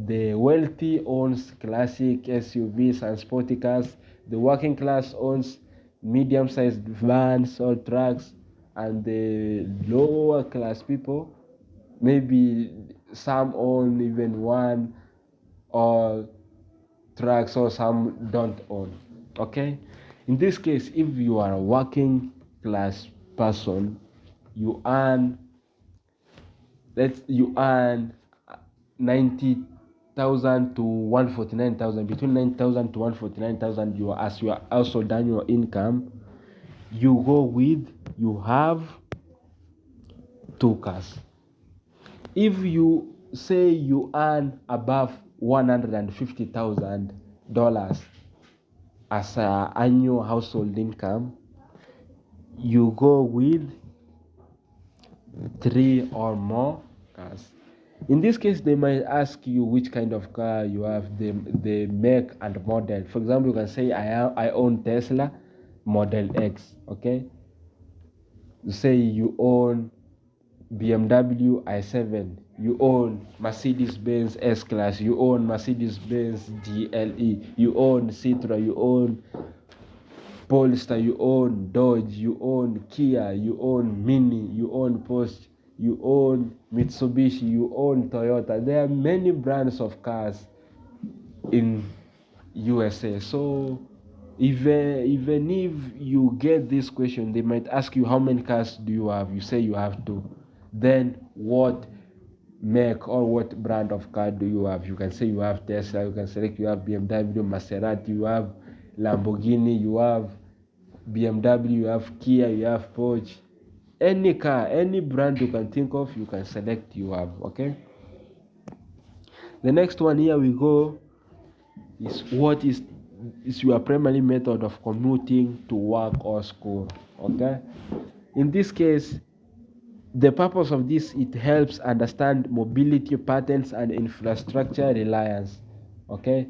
[SPEAKER 1] The wealthy owns classic SUVs and sporty cars. The working class owns medium-sized vans or trucks, and the lower class people, maybe some own even one or trucks, or some don't own. Okay, in this case, if you are a working class person, you earn 90,000 to 149,000, between 9,000 to 149,000, as your household annual income. You have 2 cars. If you say you earn above $150,000 as an annual household income, you go with 3 or more cars. In this case, they might ask you which kind of car you have, the make and model. For example, you can say I own Tesla Model X. Okay, say you own BMW i7, you own Mercedes-Benz S-Class, you own Mercedes-Benz GLE, you own Citroën, you own Polestar, you own Dodge, you own Kia, you own Mini, you own Porsche, you own Mitsubishi, you own Toyota. There are many brands of cars in USA. So even if you get this question, they might ask you how many cars do you have. You say you have 2. Then what make or what brand of car do you have? You can say you have Tesla, you can select you have BMW, Maserati, you have Lamborghini, you have BMW, you have Kia, you have Porsche. Any car, any brand you can think of, you can select you have. Okay, the next one, here we go, is what is your primary method of commuting to work or school. Okay, in this case, the purpose of this, it helps understand mobility patterns and infrastructure reliance. Okay,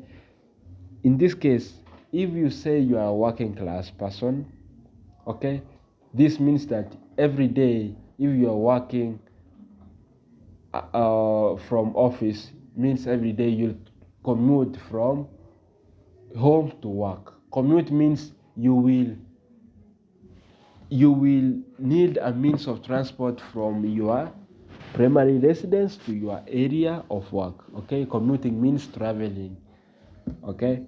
[SPEAKER 1] in this case, if you say you are a working class person, okay, this means that every day if you are working from office, means every day you'll commute from home to work. Commute means you will need a means of transport from your primary residence to your area of work. Okay, commuting means traveling. Okay,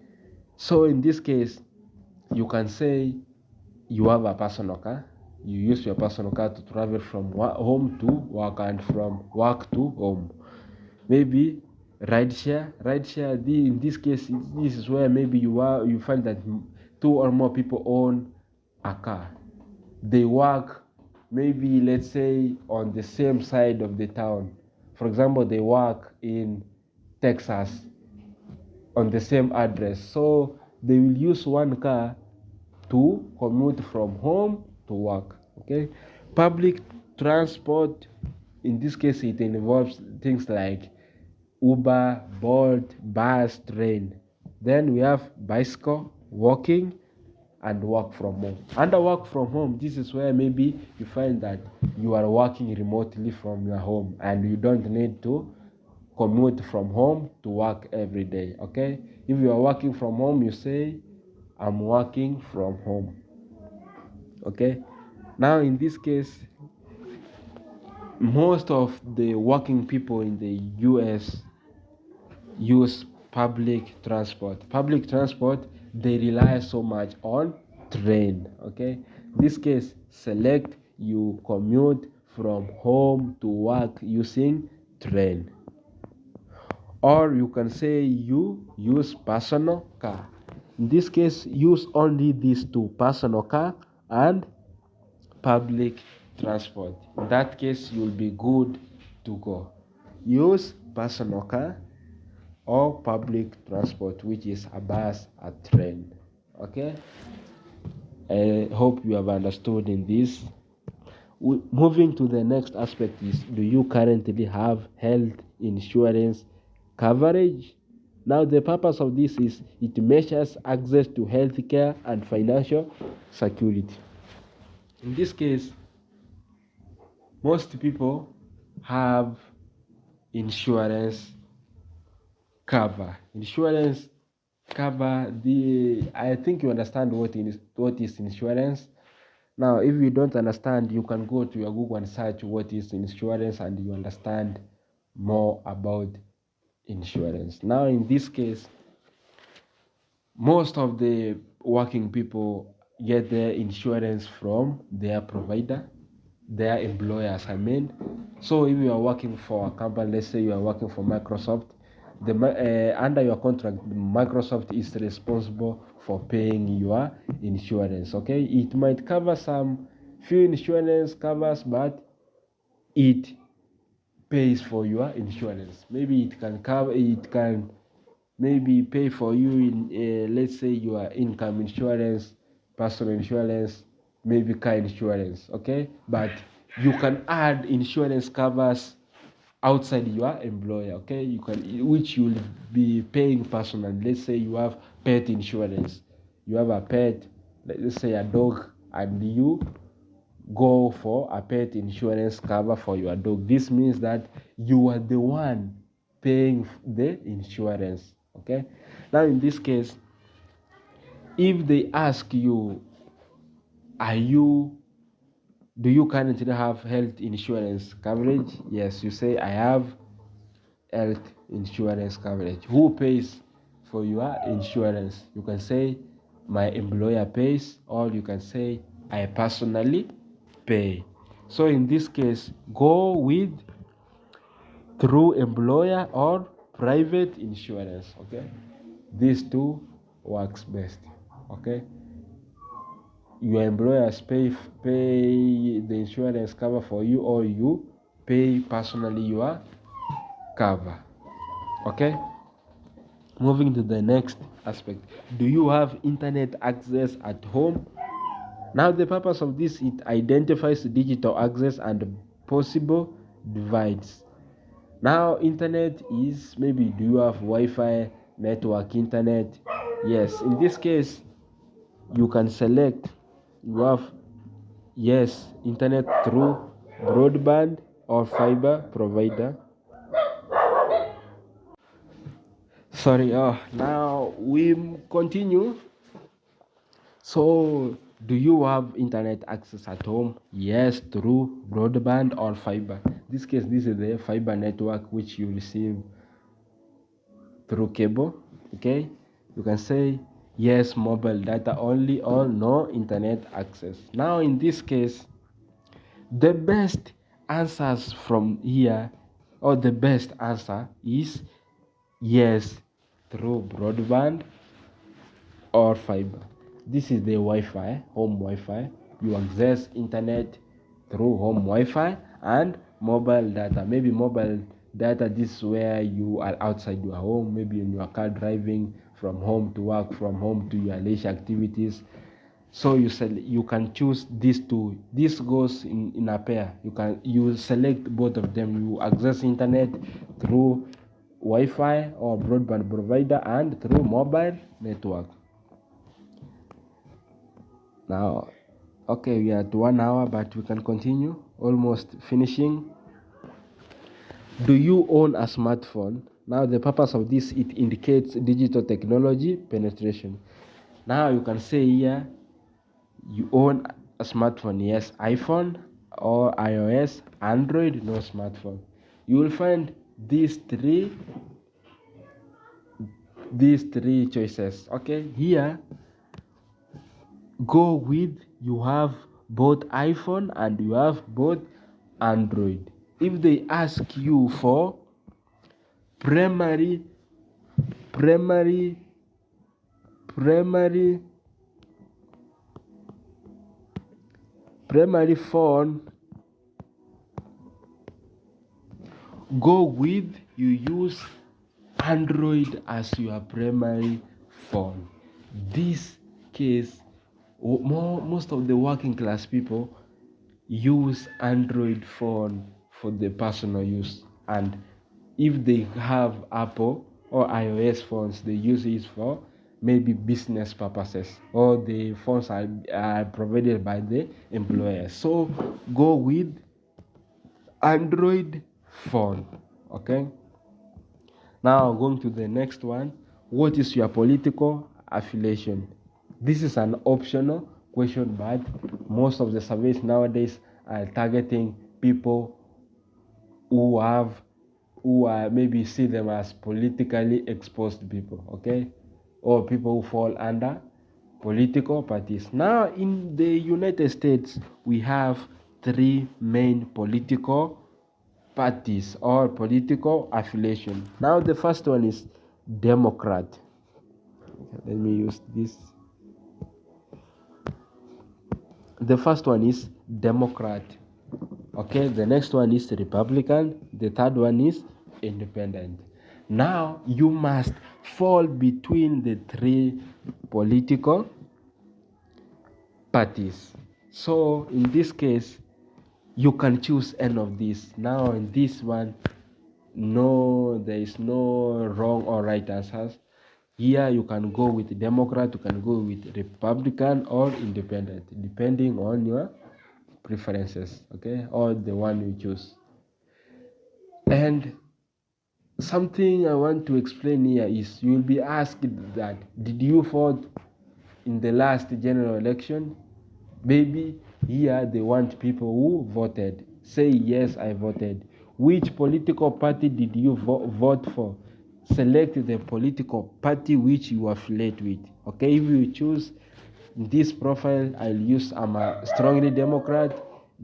[SPEAKER 1] so in this case, you can say you have a personal car. You use your personal car to travel from home to work and from work to home. Maybe rideshare. In this case, this is where maybe you find that 2 or more people own a car. They work, maybe let's say, on the same side of the town. For example, they work in Texas on the same address. So they will use one car to commute from home to work. Okay, public transport, in this case it involves things like Uber, Bolt, bus, train. Then we have bicycle, walking, and work from home. Under work from home, this is where maybe you find that you are working remotely from your home and you don't need to commute from home to work every day. Okay, if you are working from home, you say I'm working from home. Okay, now in this case, most of the working people in the US use public transport. Public transport, they rely so much on train. Okay, in this case, select you commute from home to work using train, or you can say you use personal car. In this case, use only these two: personal car and public transport. In that case, you'll be good to go. Use personal car or public transport, which is a bus, a train. Okay, I hope you have understood in this. Moving to the next aspect is, do you currently have health insurance coverage? Now the purpose of this is it measures access to healthcare and financial security. In this case, most people have insurance cover. Insurance cover, I think you understand what is insurance. Now, if you don't understand, you can go to your Google and search what is insurance and you understand more about insurance. Now, in this case, most of the working people get their insurance from their provider, their employers, I mean. So if you are working for a company, let's say you are working for Microsoft, under your contract, Microsoft is responsible for paying your insurance. Okay, it might cover some few insurance covers, but it pays for your insurance. Maybe it can maybe pay for you in let's say your income insurance, personal insurance, maybe car insurance. Okay, but you can add insurance covers outside your employer. Okay, you can, which you'll be paying personally. Let's say you have pet insurance, you have a pet, let's say a dog, and you go for a pet insurance cover for your dog. This means that you are the one paying the insurance. Okay, now in this case, if they ask you, do you currently have health insurance coverage? Yes, you say I have health insurance coverage. Who pays for your insurance? You can say my employer pays, or you can say I personally pay. So in this case, go with through employer or private insurance. Okay, these two works best. Okay, your employers pay the insurance cover for you, or you pay personally your cover. Okay, moving to the next aspect, do you have internet access at home? Now the purpose of this, it identifies digital access and possible divides. Now internet is, maybe do you have Wi-Fi network internet? Yes, in this case you can select you have, yes, internet through broadband or fiber provider. Sorry, now we continue. So, do you have internet access at home? Yes, through broadband or fiber. In this case, this is the fiber network which you receive through cable. Okay, you can say yes, mobile data only, or no internet access. Now, in this case, the best answers from here, or the best answer is yes, through broadband or fiber. This is the Wi-Fi, home Wi-Fi. You access internet through home Wi-Fi and mobile data. Maybe mobile data, this is where you are outside your home, maybe in your car driving from home to work, from home to your leisure activities. So you can choose these two. This goes in a pair. You select both of them. You access internet through Wi-Fi or broadband provider and through mobile network. Now, okay, we are at 1 hour, but we can continue. Almost finishing. Do you own a smartphone? Now, the purpose of this, it indicates digital technology penetration. Now, you can say here, you own a smartphone. Yes, iPhone or iOS, Android, no smartphone. You will find these three choices. Okay, here, go with you have both iPhone and you have both Android. If they ask you for primary phone, go with you use Android as your primary phone. This case, most of the working class people use Android phone for the personal use, and if they have Apple or iOS phones, they use it for maybe business purposes, or the phones are provided by the employer. So go with Android phone. Okay, now going to the next one. What is your political affiliation? This is an optional question, but most of the surveys nowadays are targeting people who are maybe see them as politically exposed people, okay, or people who fall under political parties. Now, in the United States, we have three main political parties or political affiliation. Now, the first one is Democrat. Let me use this. The first one is Democrat. Okay, the next one is Republican. The third one is Independent. Now, you must fall between the three political parties. So, in this case, you can choose any of these. Now, in this one, there is no wrong or right answers. Here, you can go with Democrat, you can go with Republican or Independent, depending on your preferences, okay, or the one you choose. And something I want to explain here is you will be asked that, did you vote in the last general election? Maybe here they want people who voted. Say, yes, I voted. Which political party did you vote for? Select the political party which you affiliate with. Okay, if you choose this profile, I'm a strongly Democrat,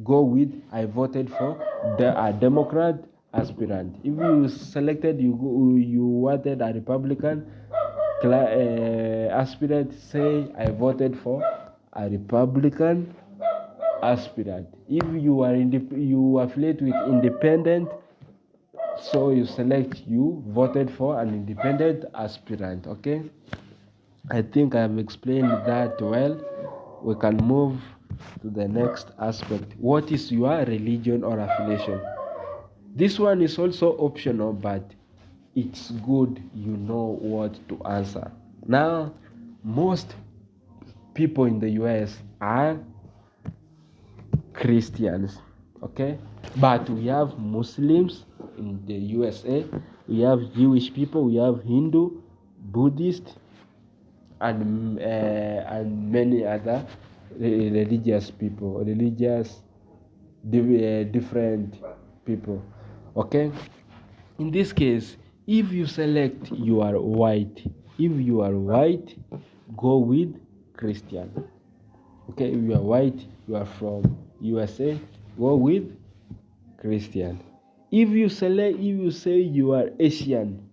[SPEAKER 1] go with I voted for a Democrat aspirant. If you selected you wanted a Republican aspirant, say I voted for a Republican aspirant. If you are you affiliate with Independent, so you select you voted for an independent aspirant. Okay, I think I have explained that well. We can move to the next aspect. What is your religion or affiliation? This one is also optional, but it's good you know what to answer. Now, most people in the US are Christians. Okay, but we have Muslims in the USA, we have Jewish people, we have Hindu, Buddhist, and many other religious people, different people. Okay, in this case, if you select you are white, go with Christian. Okay, if you are white, you are from USA, go with Christian. If you say you are Asian,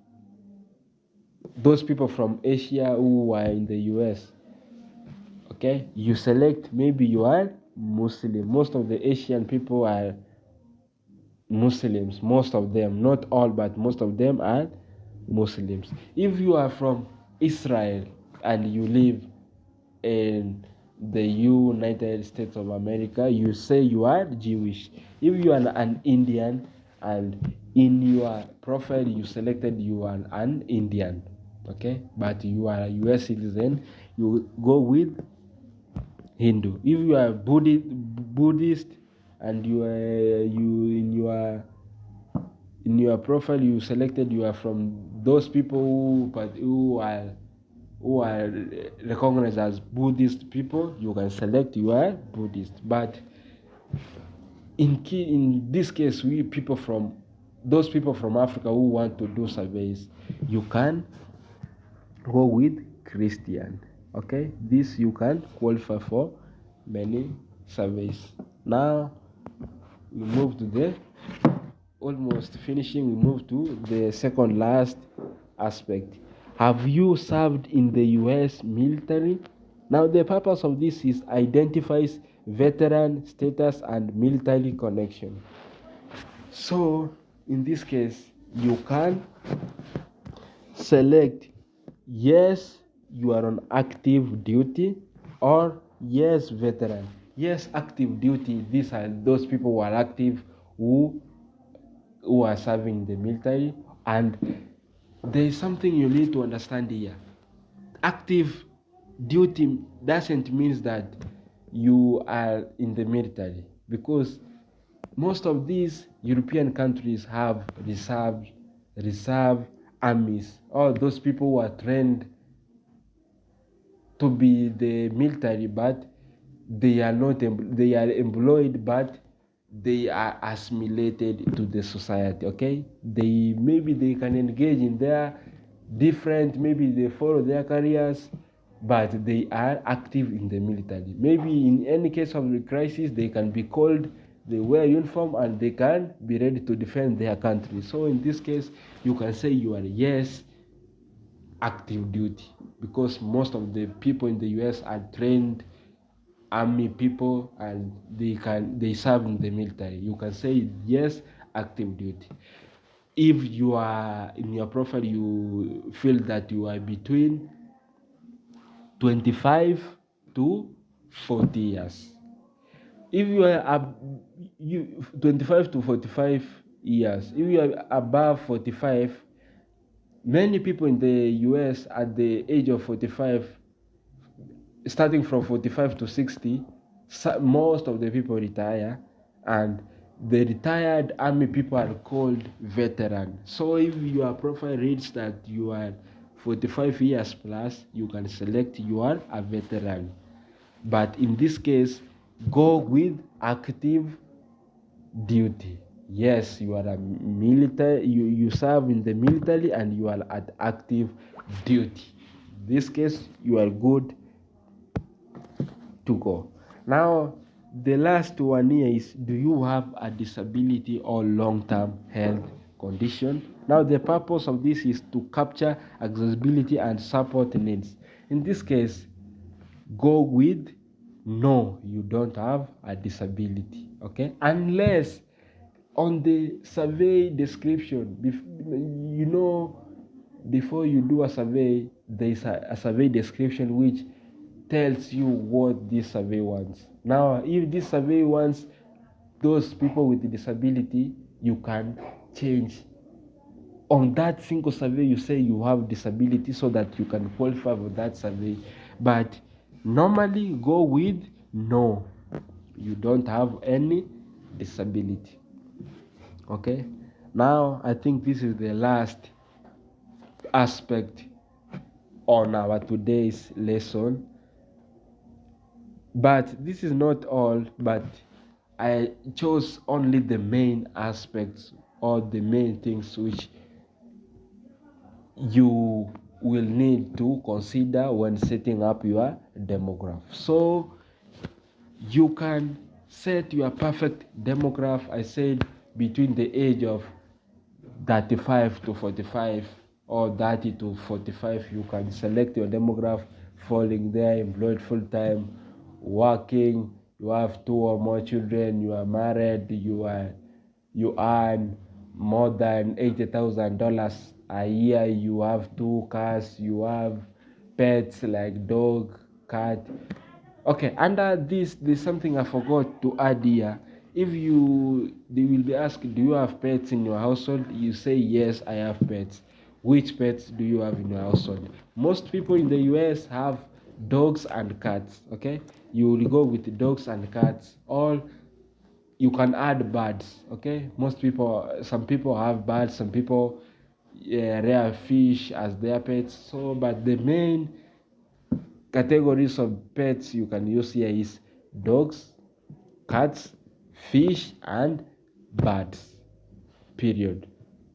[SPEAKER 1] those people from Asia who are in the US, okay, you select maybe you are Muslim. Most of the Asian people are Muslims, most of them, not all, but most of them are Muslims. If you are from Israel and you live in the United States of America, you say you are Jewish. If you are an Indian and in your profile you selected you are an Indian, okay, but you are a US citizen, you go with Hindu. If you are Buddhist and in your profile you selected you are from those people who are recognized as Buddhist people, you can select you are Buddhist. But in this case, those people from Africa who want to do surveys, you can go with Christian. Okay, this you can qualify for many surveys. Now we move to the almost finishing. We move to the second last aspect. Have you served in the US military? Now the purpose of this is identifies veteran status and military connection. So in this case, you can select yes, you are on active duty, or yes, veteran. Yes, active duty, these are those people who are active who are serving the military. And there is something you need to understand here. Active duty doesn't mean that you are in the military, because most of these European countries have reserve armies. All those people who are trained to be the military, but they are not they are employed, but they are assimilated to the society. Okay, they can engage in their different, maybe they follow their careers, but they are active in the military. Maybe in any case of the crisis they can be called, they wear uniform and they can be ready to defend their country. So in this case you can say you are yes, active duty, because most of the people in the US are trained army people and they serve in the military. You can say yes, active duty. If you are in your profile you feel that you are between 25 to 40 years. If you are 25 to 45 years, if you are above 45, many people in the US at the age of 45, starting from 45 to 60, most of the people retire, and the retired army people are called veteran. So if your profile reads that you are 45 years plus, you can select you are a veteran. But in this case, go with active duty. Yes, you are a military, you serve in the military and you are at active duty. In this case, you are good to go. Now, the last one here is, do you have a disability or long-term health condition? Now, the purpose of this is to capture accessibility and support needs. In this case, go with no, you don't have a disability. Okay, unless on the survey description, before you do a survey, there is a survey description which tells you what this survey wants. Now, if this survey wants those people with the disability, you can change. On that single survey, you say you have disability so that you can qualify for that survey. But normally, go with no, you don't have any disability. Okay, now I think this is the last aspect on our today's lesson, but this is not all, but I chose only the main aspects or the main things which you will need to consider when setting up your demograph. So you can set your perfect demograph, I said, between the age of 35 to 45 or 30 to 45. You can select your demograph falling there: employed full time, working, you have 2 or more children, you are married, you earn more than $80,000 a year, you have 2 cars, you have pets like dog, cat. Okay, under this, there's something I forgot to add here. If they will be asked, do you have pets in your household? You say, yes, I have pets. Which pets do you have in your household? Most people in the US have dogs and cats. Okay, you will go with dogs and cats. All you can add birds. Okay, some people have birds, some people rear fish as their pets. So, but the main categories of pets you can use here is dogs, cats, fish, and birds. Period.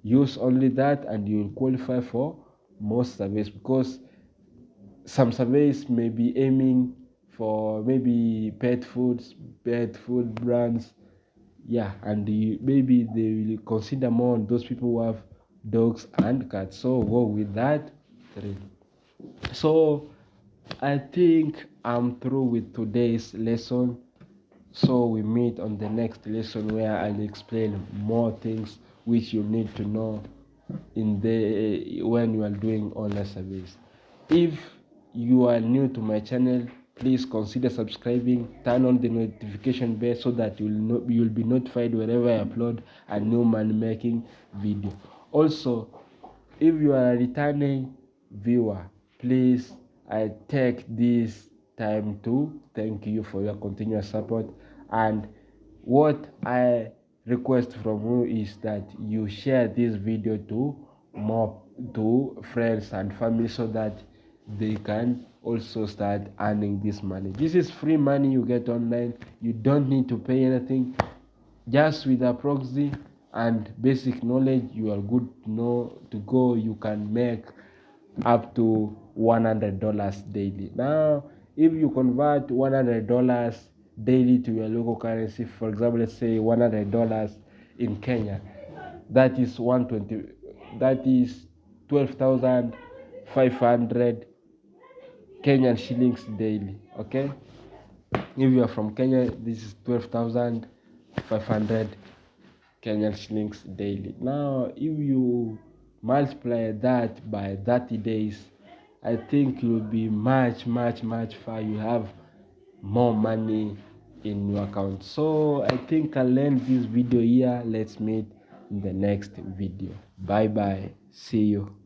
[SPEAKER 1] Use only that and you will qualify for most surveys, because some surveys may be aiming for maybe pet food brands. Yeah, and maybe they will consider more on those people who have dogs and cats. So go with that 3. So I think I'm through with today's lesson. So we meet on the next lesson where I'll explain more things which you need to know when you are doing online surveys. If you are new to my channel, please consider subscribing, turn on the notification bell so that you'll be notified whenever I upload a new money making video. Also, if you are a returning viewer, please, I take this time to thank you for your continuous support, and what I request from you is that you share this video to friends and family so that they can also start earning this money. This is free money you get online. You don't need to pay anything. Just with a proxy and basic knowledge, you are good to go. You can make up to $100 daily. Now, if you convert $100 daily to your local currency, for example, let's say $100 in Kenya, that is 12,500 Kenyan shillings daily. Okay, if you are from Kenya, this is 12,500 Kenyan shillings daily. Now, if you multiply that by 30 days, I think you'll be much far. You have more money in your account. So I think I'll end this video here. Let's meet in the next video. Bye bye. See you.